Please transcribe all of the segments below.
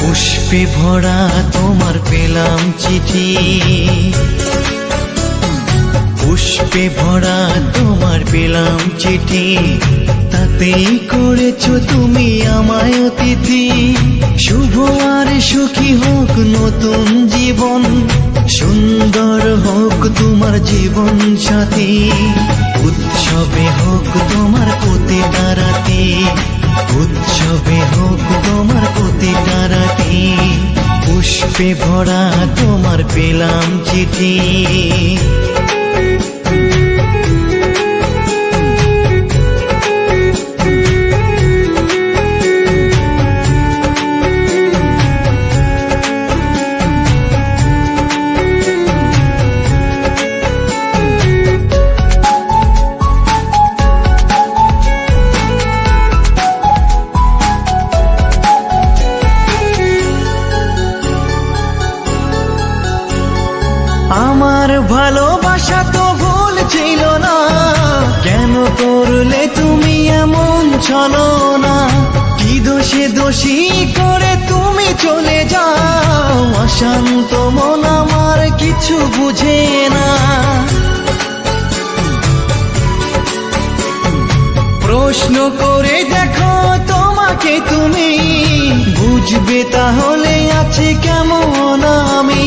পুষ্পে ভরা তোমার পেলাম চিঠি, পুষ্পে ভরা তোমার পেলাম চিঠি, তাতেই করেছো তুমি আমায় অতিথি। শুভ আর সুখী হোক নতুন জীবন, সুন্দর হোক তোমার জীবন সাথী। উৎসবে হোক তোমার প্রতিটা রাতি, উৎসবে হোক তোমার প্রতিটা রাতি। পুষ্পে ভরা তোমার পেলাম চিঠি। আমার ভালোবাসা তো ভুল ছিল না, কেন করলে তুমি এমন ছলনা? কি দোষে দোষী করে তুমি চলে যাও, অশান্ত মন আমার কিছু বুঝে না। প্রশ্ন করে দেখো তোমাকে তুমি, বুঝবে তাহলে আছে কেমন আমি।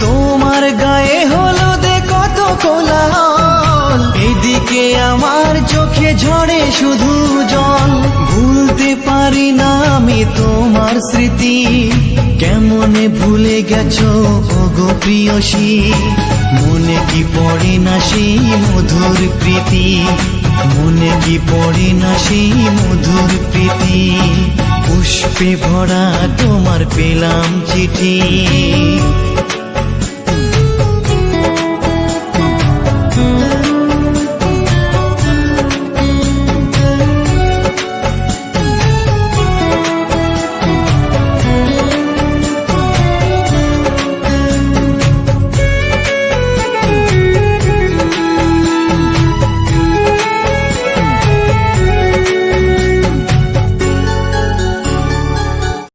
তোমার গায়ে হলুদে কত কোলাহল, এদিকে আমার চোখে ঝরে শুধু জল। ভুলতে পারি না আমি তোমার স্মৃতি, কেমনে ভুলে গেছো ওগো প্রিয়সী। মনে কি পড়ে না সেই মধুর প্রীতি, মনে কি পড়ে না সেই মধুর প্রীতি। পুষ্পে ভরা তোমার পেলাম চিঠি।